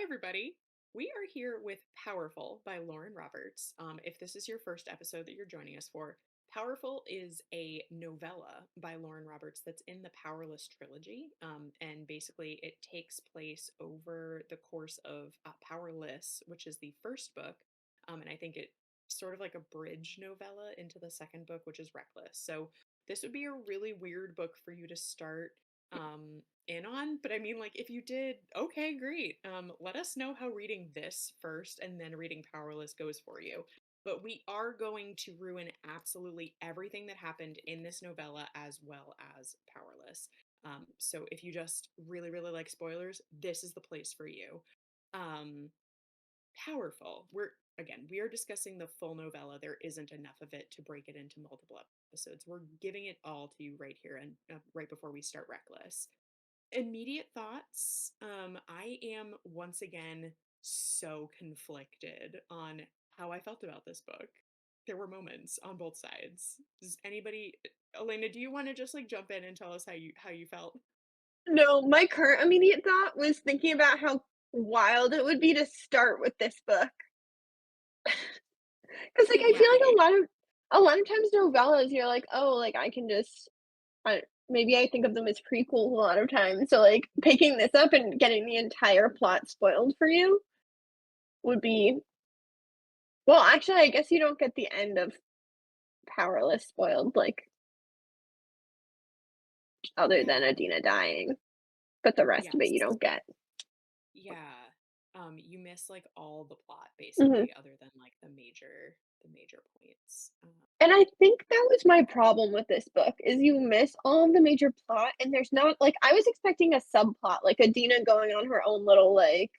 everybody. We are here with Powerful by Lauren Roberts. If this is your first episode that you're joining us for, Powerful is a novella by Lauren Roberts that's in the Powerless trilogy. And basically, it takes place over the course of Powerless, which is the first book. And I think it's sort of like a bridge novella into the second book, which is Reckless. So, this would be a really weird book for you to start. In on, but I mean, like, if you did, okay, great. Let us know how reading this first and then reading Powerless goes for you. But we are going to ruin absolutely everything that happened in this novella as well as Powerless. So if you just really, really like spoilers, this is the place for you. Um, Powerful. We are discussing the full novella. There isn't enough of it to break it into multiple episodes. We're giving it all to you right here and right before we start Reckless. Immediate thoughts. I am once again so conflicted on how I felt about this book. There were moments on both sides. Does anybody, Elena, do you want to just like jump in and tell us how you felt? No, my current immediate thought was thinking about how wild it would be to start with this book. 'Cause, like, I Yeah, feel like a lot of times novellas, you're like, "Oh, like, I can just" maybe I think of them as prequels a lot of times, so, like, picking this up and getting the entire plot spoiled for you would be well, actually, I guess you don't get the end of Powerless spoiled, like, other than yeah, Adena dying, but the rest of it you yes, don't get. yeah. You miss like all the plot Mhm. basically, other than like the major points. And I think that was my problem with this book, is you miss all of the major plot, and there's not like, I was expecting a subplot, like Adina going on her own little, like,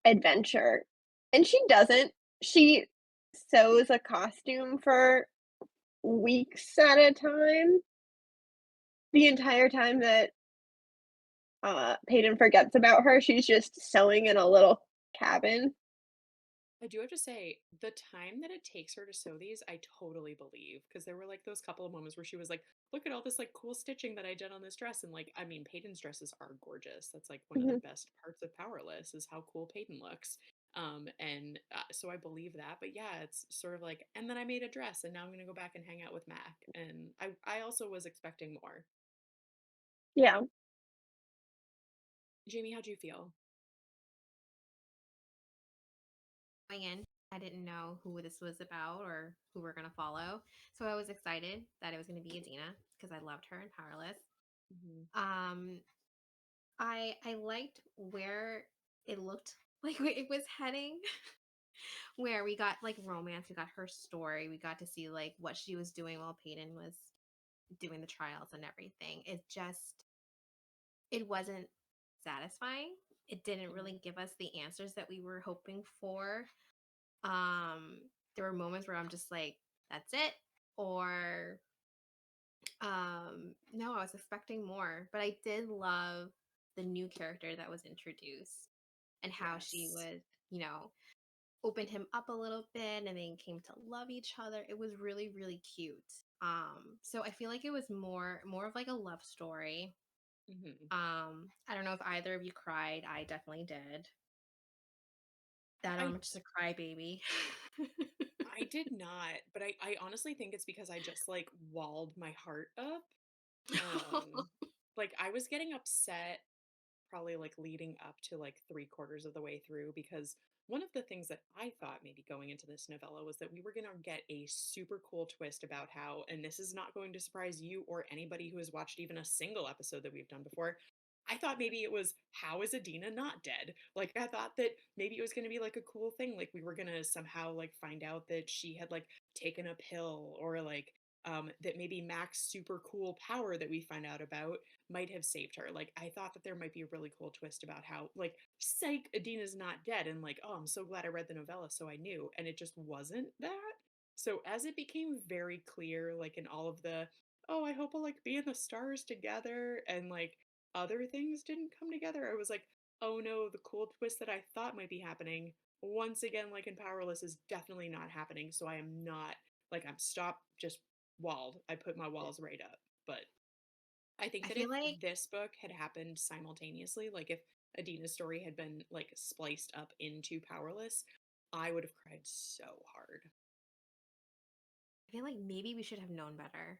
adventure, and she doesn't. She sews a costume for weeks at a time, the entire time that, Peyton forgets about her, she's just sewing in a little cabin. I do have to say, the time that it takes her to sew these, I totally believe. Because there were like those couple of moments where she was like, look at all this like cool stitching that I did on this dress. And like, I mean, Peyton's dresses are gorgeous. That's like one of the Mhm. best parts of Powerless is how cool Peyton looks. And so I believe that. But yeah, it's sort of like, and then I made a dress and now I'm going to go back and hang out with Mac. And I also was expecting more. Yeah. Jamie, how'd you feel? Going in, I didn't know who this was about or who we're gonna follow. So I was excited that it was gonna be Adina because I loved her in Powerless. Hmm. Um, I liked where it looked like it was heading. Where we got like romance, we got her story, we got to see like what she was doing while Peyton was doing the trials and everything. It wasn't satisfying. It didn't Hmm. really give us the answers that we were hoping for. Um, there were moments where I'm just like, that's it. Or no, I was expecting more. But I did love the new character that was introduced and how she Yes. was, opened him up a little bit and then came to love each other. It was really, really cute. So I feel like it was more of like a love story. Hmm. I don't know if either of you cried. I definitely did. That or I I'm just a crybaby. I did not, but I honestly think it's because I just like walled my heart up. Like I was getting upset probably like leading up to like three-quarters of the way through because one of the things that I thought maybe going into this novella was that we were going to get a super cool twist about how, and this is not going to surprise you or anybody who has watched even a single episode that we've done before. I thought maybe it was how is Adina not dead? Like I thought that maybe it was going to be like a cool thing, like we were going to somehow like find out that she had like taken a pill or like that maybe Mac's super cool power that we find out about might have saved her. Like I thought that there might be a really cool twist about how like psych Adina's not dead and like oh I'm so glad I read the novella so I knew and it just wasn't that. So as it became very clear like in all of the oh I hope we'll like be in the stars together and like other things didn't come together I was like oh no the cool twist that I thought might be happening once again like in Powerless is definitely not happening so I am not like I'm stopped just walled. I put my walls right up. But I think I that feel if like this book had happened simultaneously, like if Adena's story had been like spliced up into Powerless, I would have cried so hard. I feel like maybe we should have known better.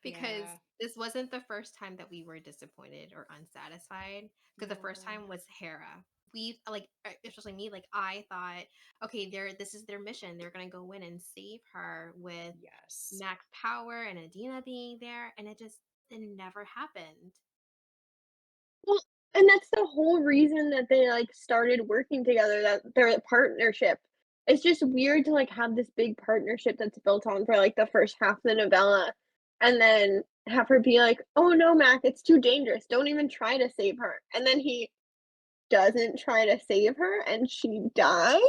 Because Yeah. this wasn't the first time that we were disappointed or unsatisfied. Because the first No. time was Hera. We like, especially me, like I thought, okay, this is their mission. They're gonna go in and save her with Yes. Max Power and Adina being there, and it never happened. Well, and that's the whole reason that they, like, started working together, that their partnership. It's just weird to, like, have this big partnership that's built on for, like, the first half of the novella, and then have her be like, "Oh, no, Mac, it's too dangerous. Don't even try to save her." And then he doesn't try to save her, and she dies?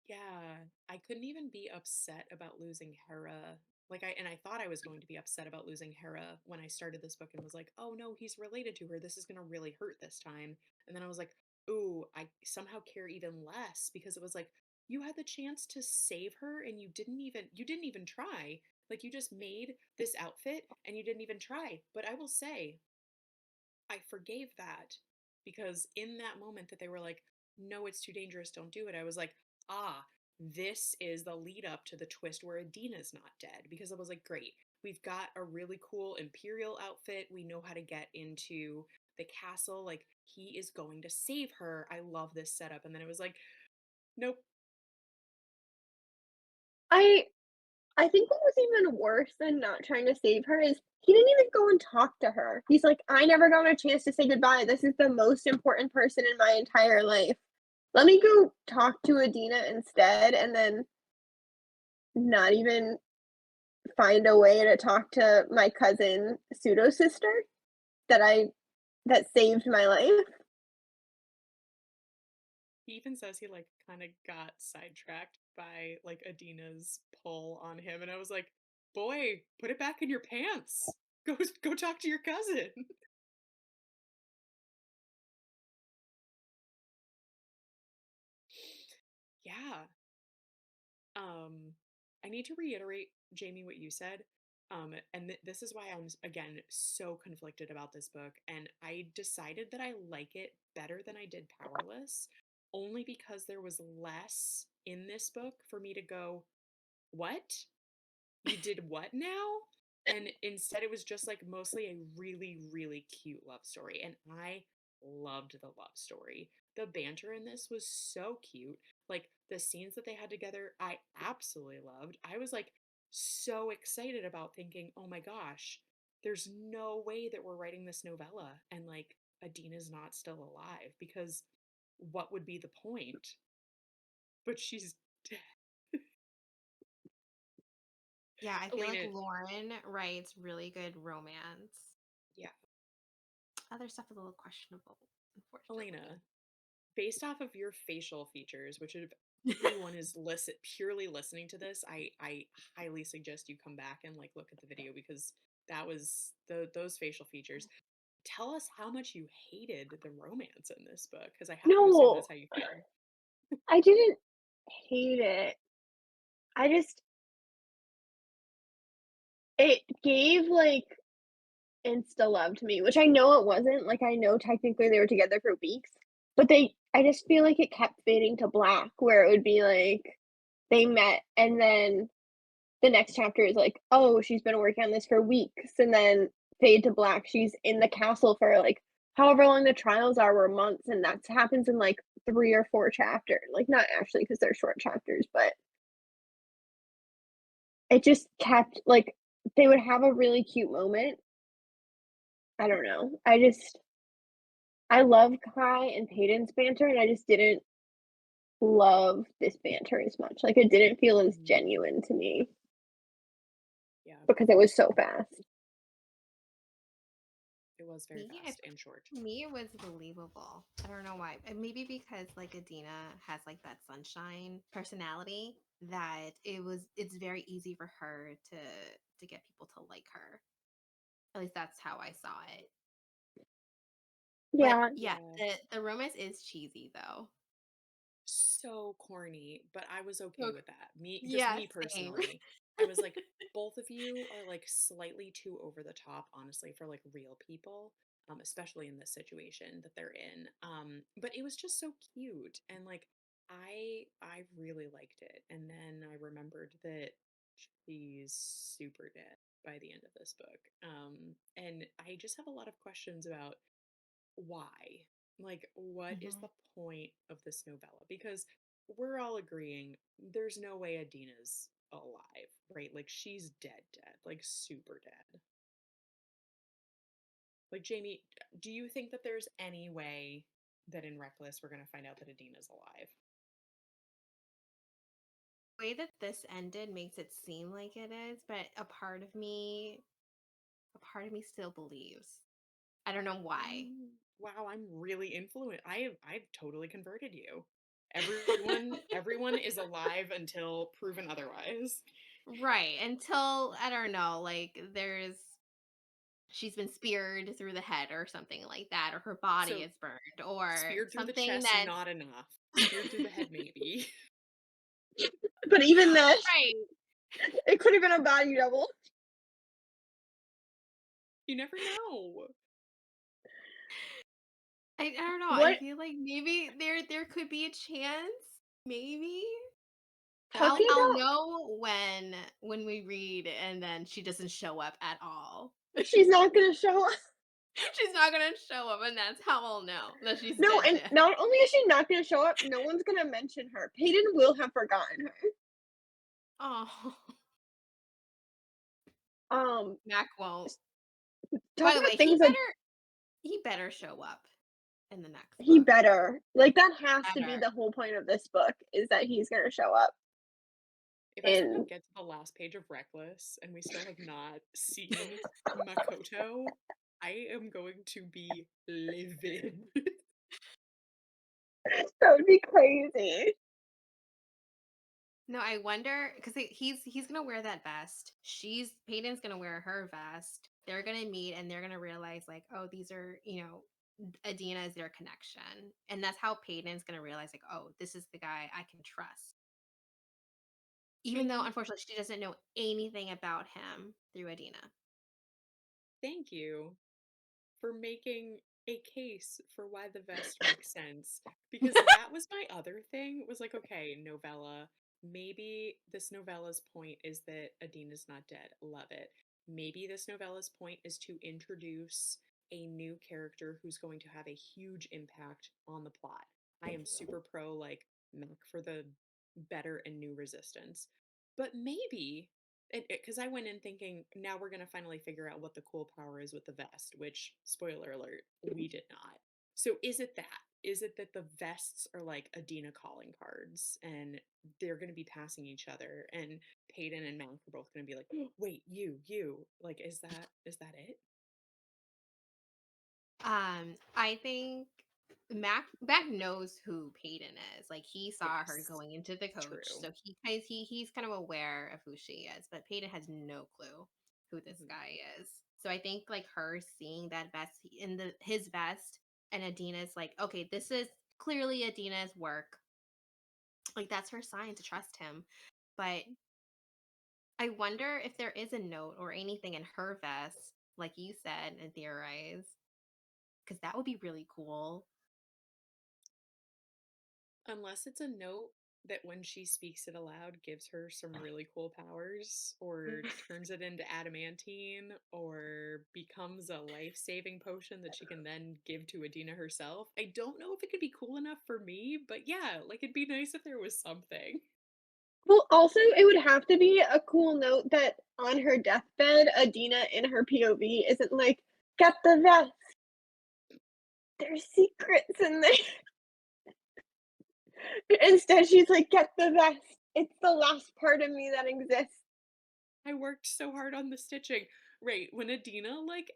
Yeah, I couldn't even be upset about losing Hera. Like I thought I was going to be upset about losing Hera when I started this book and was like, "Oh no, he's related to her. This is going to really hurt this time." And then I was like, "Ooh, I somehow care even less because it was like you had the chance to save her and you didn't even try. Like you just made this outfit and you didn't even try." But I will say I forgave that because in that moment that they were like, no, it's too dangerous, don't do it, I was like, ah, this is the lead up to the twist where Adena's not dead. Because I was like, great, we've got a really cool Imperial outfit. We know how to get into the castle. Like, he is going to save her. I love this setup. And then it was like, nope. I I think what was even worse than not trying to save her is he didn't even go and talk to her. He's like, "I never got a chance to say goodbye. This is the most important person in my entire life. Let me go talk to Adina instead," and then not even find a way to talk to my cousin pseudo sister that I that saved my life. He even says he like kind of got sidetracked by like Adina's pull on him, and I was like, "Boy, put it back in your pants. Go talk to your cousin." Yeah. Um, I need to reiterate, Jamie, what you said. And this is why I'm again so conflicted about this book. And I decided that I like it better than I did Powerless, only because there was less in this book for me to go, what? You did what now? And instead, it was just like mostly a really, really cute love story. And I loved the love story. The banter in this was so cute. Like the scenes that they had together, I absolutely loved. I was like so excited about thinking, oh my gosh, there's no way that we're writing this novella and like Adina's not still alive because what would be the point? But she's dead. Yeah, I feel like Elena, Lauren writes really good romance. yeah, Other stuff is a little questionable, unfortunately. Elena, based off of your facial features, which if anyone is purely listening to this, I highly suggest you come back and like look at the video because that was those facial features. Tell us how much you hated the romance in this book because I have to assume No, that's how you feel. I didn't hate it. I just it gave, like, insta love to me, which I know it wasn't. Like, I know technically they were together for weeks, but I just feel like it kept fading to black where it would be like they met and then the next chapter is like, "Oh, she's been working on this for weeks," and then fade to black, she's in the castle for, like, however long the trials are were months, and that happens in, like, 3 or 4 chapters. Like, not actually because 'cause they're short chapters, but it just kept like, they would have a really cute moment. I don't know. I love Kai and Peyton's banter, and I just didn't love this banter as much. Like, it didn't feel as Mhm. genuine to me Yeah, because it was so fast. it was very Me, I, fast and short. to me, it was believable. I don't know why. Maybe because like Adina has like that sunshine personality that it's very easy for her to get people to like her. At least that's how I saw it. But Yeah. yeah, Yeah, the romance is cheesy though. so corny, but I was okay So, with that. Just yeah, me same. personally. I was like, both of you are like slightly too over the top, honestly, for like real people. especially in this situation that they're in. But it was just so cute, and like I really liked it. And then I remembered that she's super dead by the end of this book. And I just have a lot of questions about why. Like, what is Mhm. the point of this novella? Because we're all agreeing there's no way Adena's alive, right? Like, she's dead, dead, like, super dead. Like, Jamie, do you think that there's any way that in Reckless we're going to find out that Adena's alive? The way that this ended makes it seem like it is, but a part of me still believes. I don't know why. Wow, I'm really influenced. I've totally converted you. Everyone is alive until proven otherwise. Right. Until I don't know, like she's been speared through the head or something like that, or her body So is burned, or speared through the something chest, that not enough. Speared through the head, maybe. But even then, right. it could have been a body double. You never know. I don't know. I What feel like maybe there could be a chance. Maybe. I'll talking I'll about know when we read and then she doesn't show up at all. she's not gonna show up. She's not gonna show up, and that's how I'll know that she's No, dead and dead. not only is she not gonna show up, no one's gonna mention her. Peyton will have forgotten her. Oh, Um, Mac won't. By talk the about way, things like he better show up in the next he book. better. Like that has to be Better. the whole point of this book is that he's gonna show up. If I somehow And get to the last page of Reckless and we still have not seen Makoto, I am going to be livid. that would be crazy. No, I wonder because he's gonna wear that vest. Peyton's gonna wear her vest. They're gonna meet and they're gonna realize like, oh, these are Adena is their connection, and that's how Peyton's gonna realize like, oh, this is the guy I can trust. Even though And unfortunately she doesn't know anything about him through Adena. thank you for making a case for why the vest makes sense. Because that was my other thing was like, okay, novella. Maybe this novella's point is that Adena's not dead. Love it. Maybe this novella's point is to introduce a new character who's going to have a huge impact on the plot. I am super pro like Mac for the better and new resistance. But maybe because I went in thinking now we're going to finally figure out what the cool power is with the vest, which, spoiler alert, we did not. So is it that? Is it that the vests are like Adena calling cards and they're going to be passing each other and Peyton and Mac are both going to be like, "Oh, wait, you. Like, is that it? I think Mac knows who Peyton is. Like he saw her Yes, going into the coach, true. so he's kind of aware of who she is. But Peyton has no clue who this Hmm. guy is. So I think like her seeing that vest in the his vest and Adena's like, okay, this is clearly Adena's work. Like that's her sign to trust him. But I wonder if there is a note or anything in her vest, like you said and theorize, because that would be really cool. Unless it's a note that when she speaks it aloud gives her some really cool powers or turns it into adamantine or becomes a life-saving potion that she can then give to Adina herself. I don't know if it could be cool enough for me, but yeah, like it'd be nice if there was something. Well, also, it would have to be a cool note that on her deathbed, Adina in her POV isn't like, "Get the vest. There's secrets in there." Instead, she's like, "Get the vest. It's the last part of me that exists." I worked so hard on the stitching. Right, when Adina like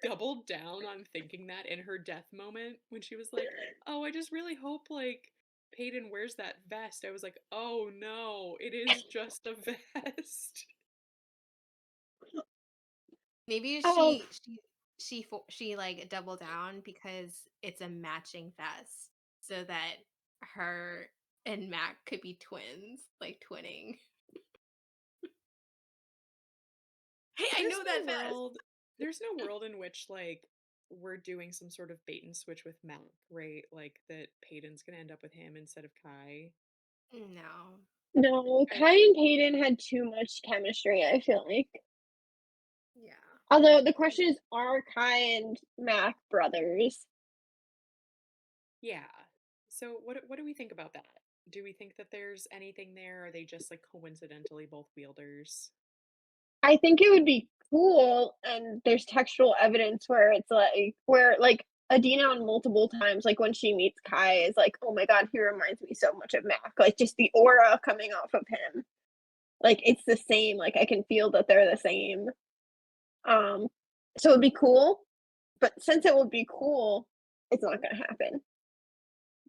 doubled down on thinking that in her death moment when she was like, "Oh, I just really hope like Peyton wears that vest." I was like, "Oh no, it is just a vest." Maybe Oh, she like double down because it's a matching vest, so that her and Mac could be twins, like twinning. Hey, I There's know that no vest. world there's no world in which like we're doing some sort of bait and switch with Mac, right? Like that Peyton's gonna end up with him instead of Kai. No. No, I, Kai and Peyton had too much chemistry, I feel like. Yeah. Although the question is, are Kai and Mac brothers? yeah. So what do we think about that? Do we think that there's anything there? Are they just like coincidentally both wielders? I think it would be cool, and there's textual evidence where it's like Adena on multiple times, like when she meets Kai, is like, oh my god, he reminds me so much of Mac. Like just the aura coming off of him. Like it's the same. Like I can feel that they're the same. Um, so it'd be cool, but since it would be cool, it's not gonna happen.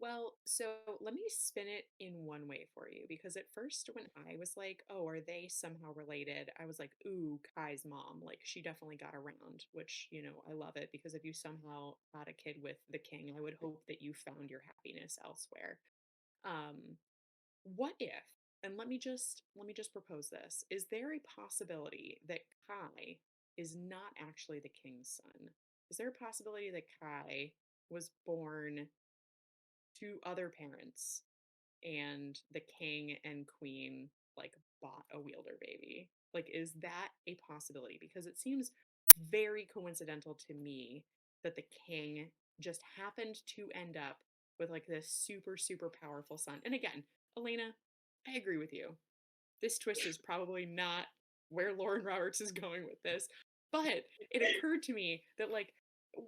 Well, so let me spin it in one way for you because at first, when I was like, oh, are they somehow related? I was like, ooh, Kai's mom. Like, she definitely got around, which, I love it because if you somehow had a kid with the king, I would hope that you found your happiness elsewhere. Um, what if, and let me just propose this, is there a possibility that Kai is not actually the king's son? Is there a possibility that Kai was born to other parents and the king and queen like bought a wielder baby? Like, is that a possibility? Because it seems very coincidental to me that the king just happened to end up with like this super, super powerful son. And again, Elena, I agree with you. This twist is probably not where Lauren Roberts is going with this. But it occurred to me that, like,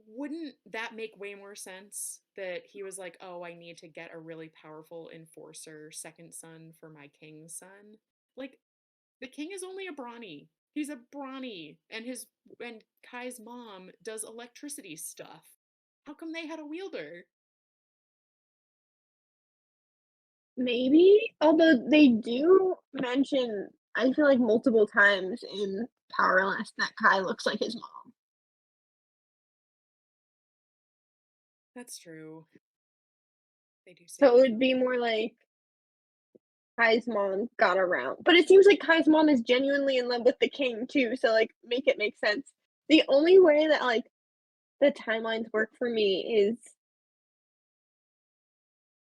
wouldn't that make way more sense that he was like, oh, I need to get a really powerful enforcer second son for my king's son? Like, the king is only a brawny. He's a brawny, and Kai's mom does electricity stuff. How come they had a wielder? Maybe, although they do mention, I feel like multiple times in Powerless that Kai looks like his mom. That's true. They do say So it that. would be more like Kai's mom got around. But it seems like Kai's mom is genuinely in love with the king too, so like make it make sense. The only way that like the timelines work for me is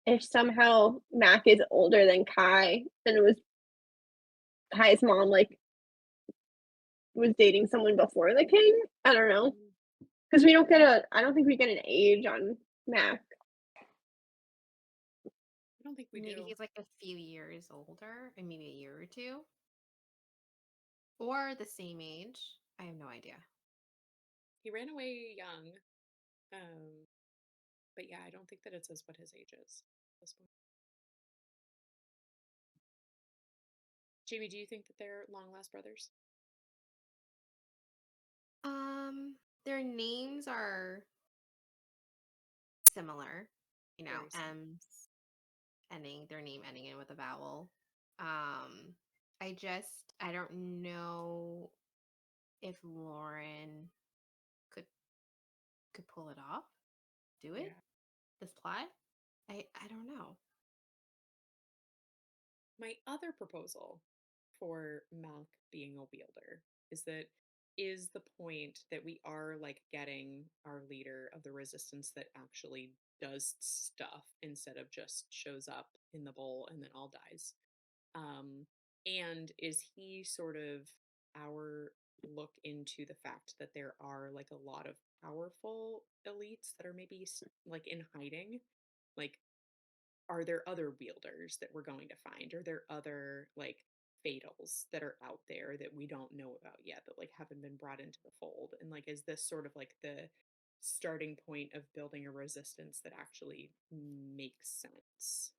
if somehow Mac is older than Kai and it was Kai's mom like was dating someone before the king. I don't know. Mm, Because we don't get a I don't think we get an age on Mac. I don't think we Maybe do. he's like a few years older, and maybe a year or two, or the same age. I have no idea. He ran away young. But yeah, I don't think that it says what his age is at this point. Jamie, do you think that they're long lost brothers? Um, their names are similar. Very similar. Their name ending in with a vowel. Um, I don't know if Lauren could could pull it off, do it, Yeah. this plot. I don't know. My other proposal for Malk being a wielder is the point that we are like getting our leader of the resistance that actually does stuff instead of just shows up in the bowl and then all dies. Um, and is he sort of our look into the fact that there are like a lot of powerful elites that are maybe like in hiding? Like, are there other wielders that we're going to find? Are there other like fatals that are out there that we don't know about yet that like haven't been brought into the fold? And like, is this sort of like the starting point of building a resistance that actually makes sense?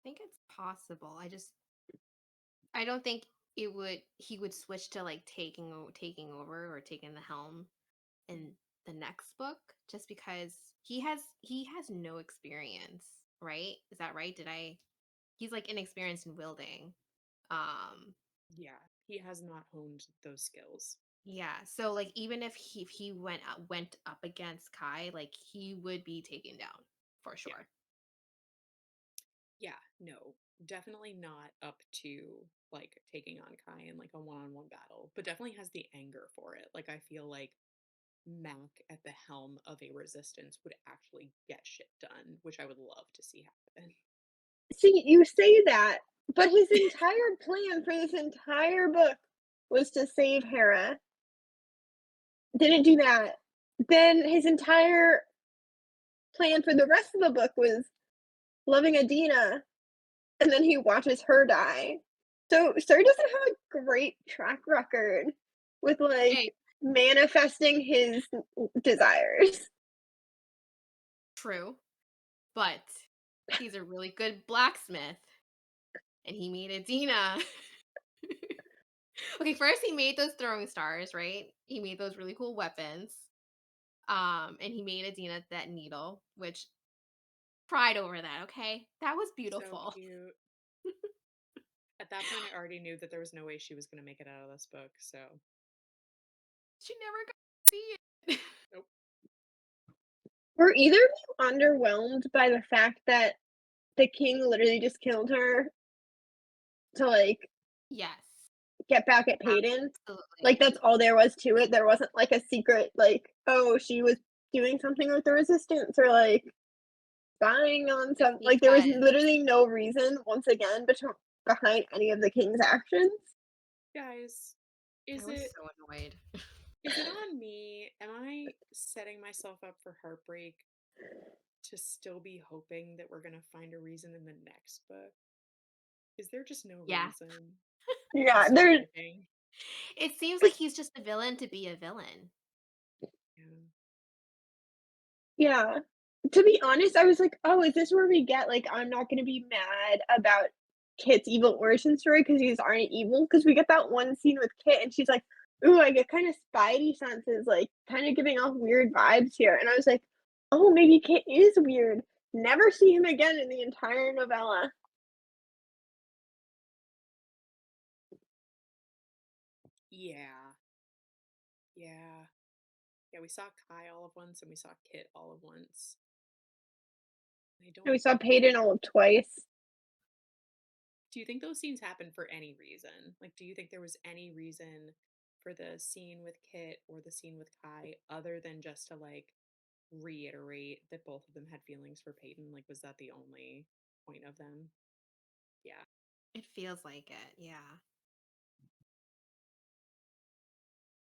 I think it's possible. I don't think he would switch to like taking over or taking the helm in the next book just because he has no experience, right? Is that right? Did I He's like inexperienced in wielding. Um Yeah, he has not honed those skills. yeah, so like even if he went up against Kai, like he would be taken down for Yeah. sure. Yeah, no. definitely not up to like taking on Kai in like a one-on-one battle, but definitely has the anger for it. Like I feel like Mac at the helm of a resistance would actually get shit done, which I would love to see happen. See, you say that, but his entire plan for this entire book was to save Hera. Didn't do that. Then his entire plan for the rest of the book was loving Adena, and then he watches her die. So Sir doesn't have a great track record with like Hey, manifesting his desires. true, but he's a really good blacksmith, and he made Adina. Okay, first he made those throwing stars, right? He made those really cool weapons. And he made Adina that needle, which cried over that, okay? That was So beautiful. cute. At that point, I already knew that there was no way she was going to make it out of this book. So, She never got to see it. nope. Were either of you underwhelmed by the fact that the king literally just killed her to like Yes, get back at Peyton? Like absolutely. that's all there was to it. There wasn't like a secret like, oh, she was doing something with the resistance or like spying on Just some like there was because. literally no reason once again behind any of the king's actions. Guys, I is was it so annoyed. is it on me? Am I setting myself up for heartbreak to still be hoping that we're going to find a reason in the next book? Is there just no Yeah. reason? I'm Yeah, so there hoping. It seems like because he's just a villain to be a villain. Yeah. yeah. To be honest, I was like, "Oh, is this where we get, like, I'm not gonna be mad about Kit's evil origin story because he's already evil? Because we get that one scene with Kit, and she's like, "Ooh, I get kinda spidey senses, like, kinda giving off weird vibes here," and I was like, "Oh, maybe Kit is weird." Never see him again in the entire novella. Yeah. Yeah. Yeah, we saw Kai all of once and we saw Kit all of once. I And don't we saw Peyton all of twice. Do you think those scenes happened for any reason? Like, do you think there was any reason for the scene with Kit or the scene with Kai other than just to like reiterate that both of them had feelings for Peyton? Like, was that the only point of them? Yeah. It feels like it, yeah.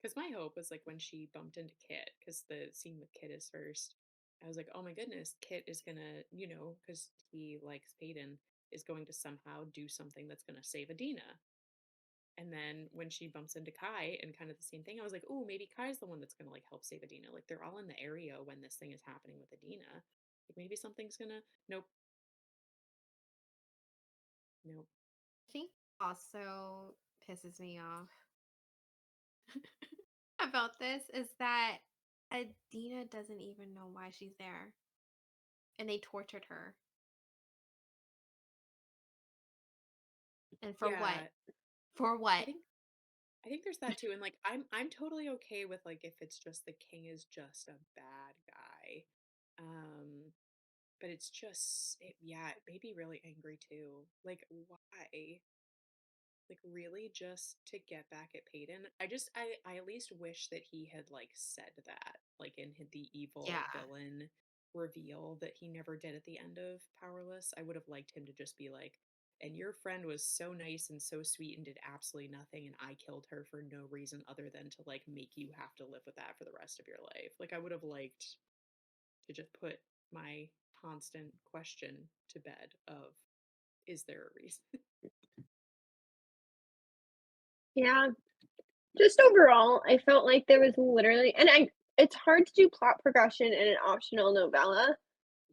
Because my hope was like when she bumped into Kit, because the scene with Kit is first, I was like, oh my goodness, Kit is gonna, because he likes Peyton, is going to somehow do something that's gonna save Adina. And then when she bumps into Kai and kind of the same thing, I was like, oh, maybe Kai's the one that's gonna like help save Adina. Like they're all in the area when this thing is happening with Adina. Like maybe something's gonna. Nope. Nope. I think also pisses me off about this is that Adina doesn't even know why she's there. And they tortured her. And for what? Yeah, For I what? think I think there's that too. And like I'm totally okay with like if it's just the king is just a bad guy. Um, but it's just yeah, it made me really angry too. Like why? Like really just to get back at Peyton. I at least wish that he had like said that like in the Yeah. evil villain reveal that he never did at the end of Powerless. I would have liked him to just be like, and your friend was so nice and so sweet and did absolutely nothing and I killed her for no reason other than to like make you have to live with that for the rest of your life. Like I would have liked to just put my constant question to bed of is there a reason? Yeah. Just overall, I felt like there was literally and I it's hard to do plot progression in an optional novella,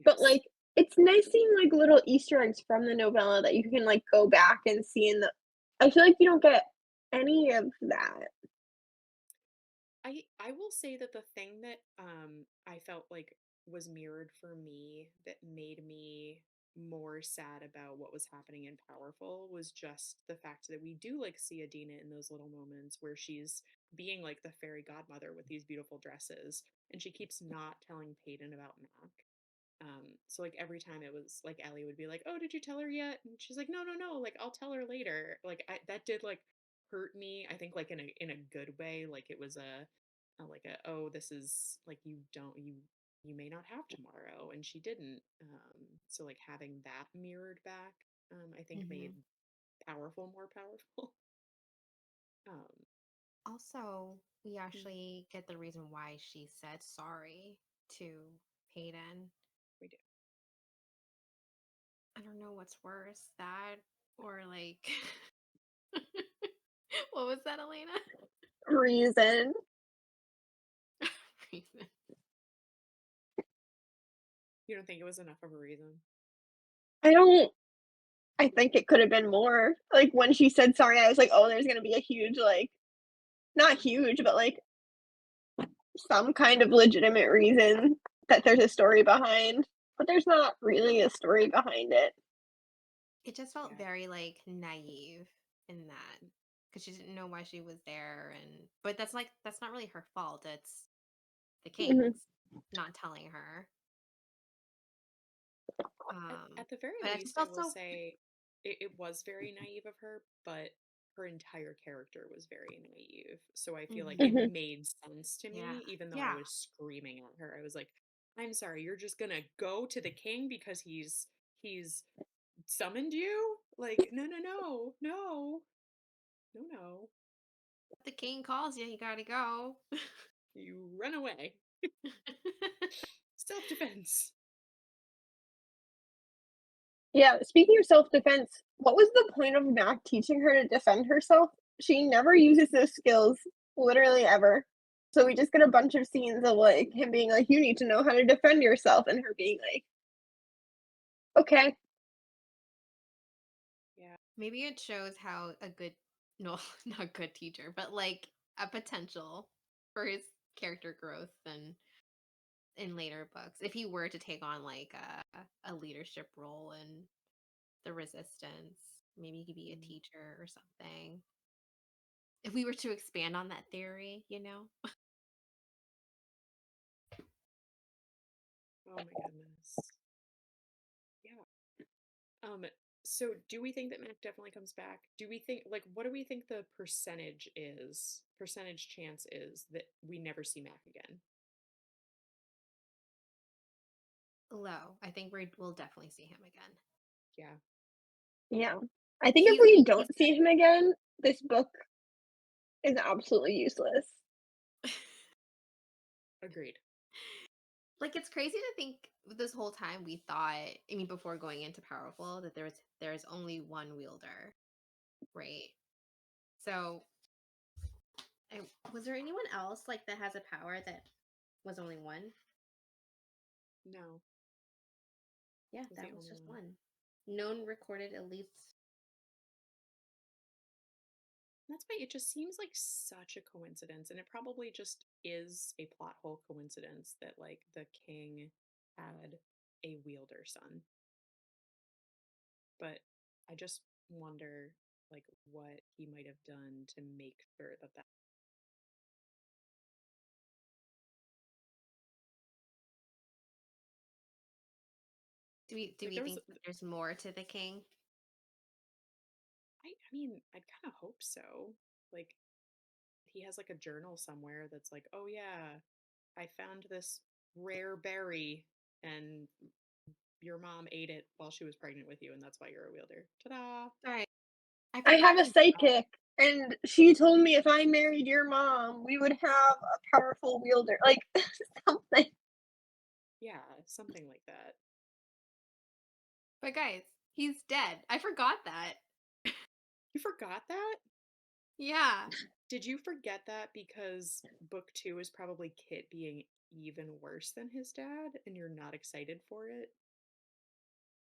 but, Yes. like, it's nice seeing, like, little Easter eggs from the novella that you can, like, go back and see in the I feel like you don't get any of that. I will say that the thing that I felt like was mirrored for me that made me more sad about what was happening in Powerful was just the fact that we do like see Adina in those little moments where she's being like the fairy godmother with these beautiful dresses and she keeps not telling Peyton about Mac. So like every time it was like Ellie would be like, "Oh, did you tell her yet?" And she's like, "No, no, no. Like I'll tell her later." That did like hurt me. I think like in a good way. Like it was like a, oh, this is like you may not have tomorrow, and she didn't. So like having that mirrored back, I think made Hmm. powerful more powerful. Um, Also, we mm, actually get the reason why she said sorry to Hayden. we do. I don't know what's worse, that or like, what was that, Elena? Reason. Reason. You don't think it was enough of a reason? I don't I think it could have been more. Like, when she said sorry, I was like, "Oh, there's gonna be a huge, like" not huge, but, like, some kind of legitimate reason that there's a story behind, but there's not really a story behind it. It just felt Yeah. very like naive in that because she didn't know why she was there, and but that's like that's not really her fault. It's the Mhm, king's not telling her. At the very But I just least, I felt will so. say it was very naive of her, but her entire character was very naive. So I feel like it Hmm. mhm. made sense to Yeah, me, even though I yeah. was screaming at her. I was like, I'm sorry, you're just gonna go to the king because he's summoned you? Like, no, no, no, no, no, no. The king calls you, you gotta go. You run away. Self defense. Yeah, speaking of self-defense, what was the point of Mac teaching her to defend herself? She never uses those skills, literally ever. So we just get a bunch of scenes of, like, him being like, "You need to know how to defend yourself," and her being like, "Okay." Yeah. Maybe it shows how a good, no, not good teacher, but like a potential for his character growth and in later books if he were to take on like a leadership role in the resistance. Maybe he could be a Mm. teacher or something. If we were to expand on that theory, you know? Oh my goodness. Yeah. Um, so do we think that Mac definitely comes back? Do we think like what do we think the percentage chance is that we never see Mac again? Low. I think we'll definitely see him again. Yeah, Yeah. I think if He's we he's don't see him again, this book is absolutely useless. agreed. like it's crazy to think this whole time we thought, I mean before going into Powerful, that there's only one wielder, right? So I, was there anyone else like that has a power that was only one? No, Yeah, was the that was only just one. one. Known recorded at least. That's why it just seems like such a coincidence, and it probably just is a plot hole coincidence that like the king had a wielder son. But I just wonder like what he might have done to make sure that that Do like we there was think there's more to the king? I mean, I'd kind of hope so. Like he has like a journal somewhere that's like, "Oh yeah, I found this rare berry and your mom ate it while she was pregnant with you and that's why you're a wielder." Ta-da. Right. I I forgot have a he died. psychic, and she told me if I married your mom, we would have a powerful wielder, like, something. Yeah, something like that. But guys, he's dead. I forgot that. You forgot that? Yeah. Did you forget that because book 2 is probably Kit being even worse than his dad and you're not excited for it?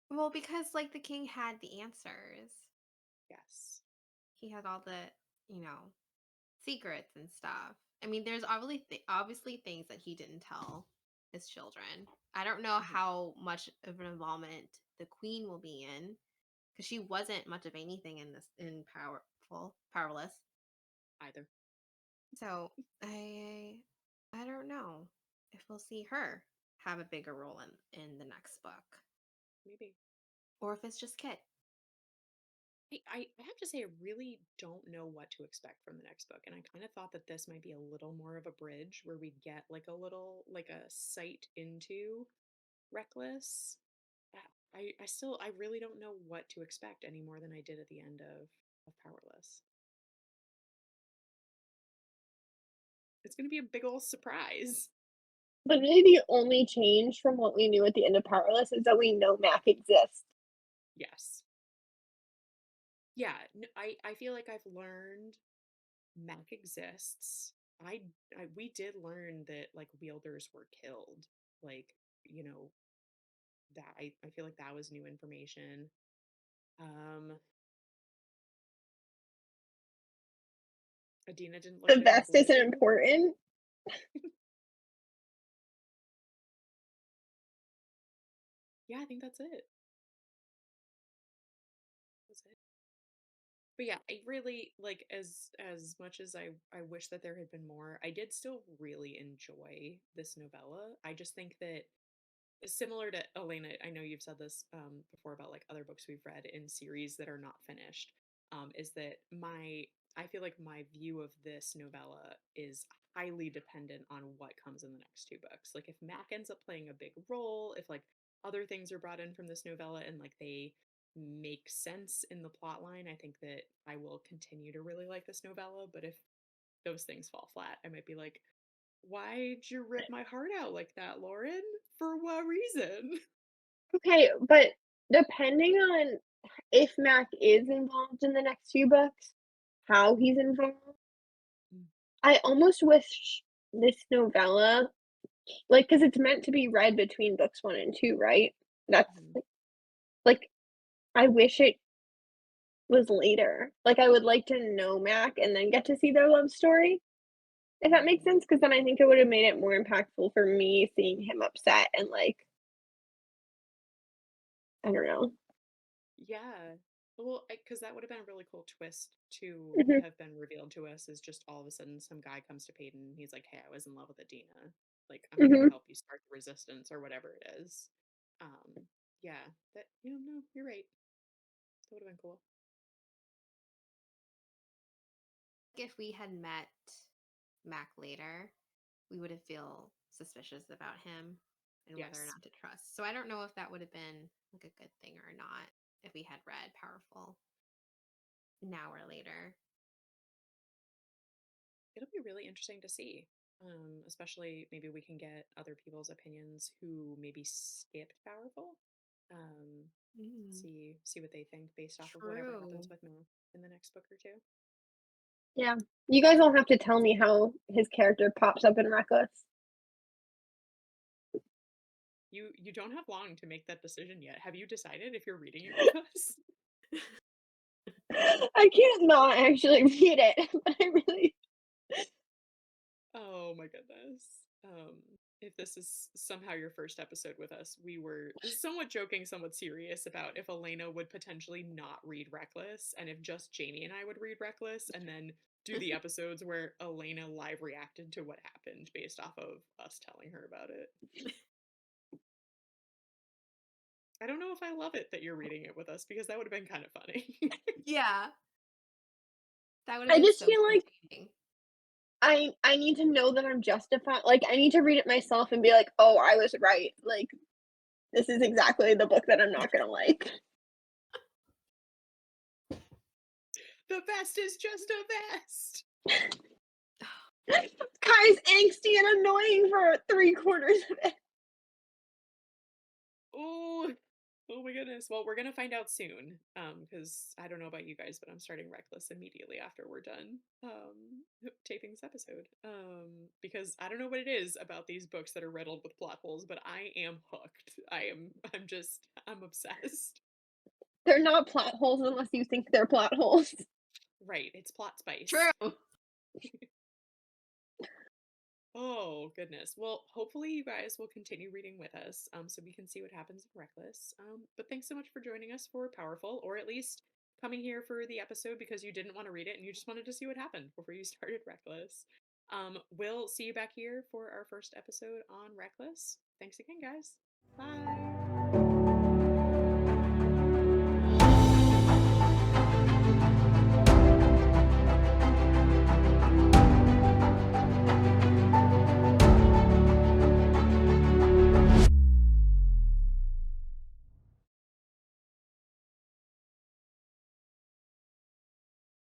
Well, because like the king had the answers. Yes. He had all the, you know, secrets and stuff. I mean, there's obviously things that he didn't tell his children. I don't know Mhm. how much of an involvement the queen will be in because she wasn't much of anything in this in Powerless. Either. So I don't know if we'll see her. have a bigger role in the next book, Maybe. or if it's just Kit. I have to say, I really don't know what to expect from the next book. And I kind of thought that this might be a little more of a bridge where we'd get like a little, like a sight into Reckless. I really don't know what to expect any more than I did at the end of Powerless. It's going to be a big old surprise. Literally the only change from what we knew at the end of Powerless is that we know Mac exists. Yes. Yeah, I feel like I've learned Mac exists. We did learn that like wielders were killed. Like, you know, that I feel like that was new information. Um Adena didn't look The down vest isn't blue. important. Yeah, I think that's it. That's it. But yeah, I really like as much as I wish that there had been more, I did still really enjoy this novella. I just think that similar to Elena, I know you've said this before about like other books we've read in series that are not finished, is that I feel like my view of this novella is highly dependent on what comes in the next two books. Like if Mac ends up playing a big role, if like other things are brought in from this novella and like they make sense in the plot line, I think that I will continue to really like this novella. But if those things fall flat, I might be like, why'd you rip my heart out like that, Lauren? For what reason? Okay, but depending on if Mac is involved in the next few books, how he's involved, I almost wish this novella, like, because it's meant to be read between books 1 and 2, right? That's Mm-hmm. like, I wish it was later. Like, I would like to know Mac and then get to see their love story, if that makes Mm-hmm. sense. Because then I think it would have made it more impactful for me seeing him upset and, like, I don't know. Yeah. Well, because that would have been a really cool twist to Mhm, have been revealed to us is just all of a sudden some guy comes to Peyton and he's like, hey, I was in love with Adena. Like, I'm going to mhm. help you start the resistance or whatever it is. Yeah, that, no, you're right. That would have been cool. If we had met Mac later, we would have feel suspicious about him and whether or Yes. not to trust. So I don't know if that would have been like a good thing or not if we had read Powerful now or later. It'll be really interesting to see. Especially maybe we can get other people's opinions who maybe skipped Powerful. Um, Mm, see what they think based off of whatever happens true. with Mac in the next book or two. Yeah. You guys will have to tell me how his character pops up in Reckless. You don't have long to make that decision yet. Have you decided if you're reading it with us? I can't not actually read it, but I really Oh my goodness. If this is somehow your first episode with us, we were somewhat joking, somewhat serious about if Elena would potentially not read Reckless and if just Jamie and I would read Reckless and then do the episodes where Elena live reacted to what happened based off of us telling her about it. I don't know if I love it that you're reading it with us because that would have been kind of funny. Yeah, that would have I been just so feel like entertaining. I need to know that I'm justified, like, I need to read it myself and be like, "Oh, I was right." Like, this is exactly the book that I'm not gonna like. The best is just a best. Kai's angsty and annoying for 3/4 of it. Oh, oh my goodness. Well, we're gonna find out soon. Because I don't know about you guys, but I'm starting Reckless immediately after we're done taping this episode. Because I don't know what it is about these books that are riddled with plot holes, but I am hooked. I'm obsessed. They're not plot holes unless you think they're plot holes. Right, it's plot spice. True. Oh goodness. Well, hopefully you guys will continue reading with us, so we can see what happens in Reckless. But thanks so much for joining us for Powerful, or at least coming here for the episode because you didn't want to read it and you just wanted to see what happened before you started Reckless. We'll see you back here for our first episode on Reckless. Thanks again, guys. Bye.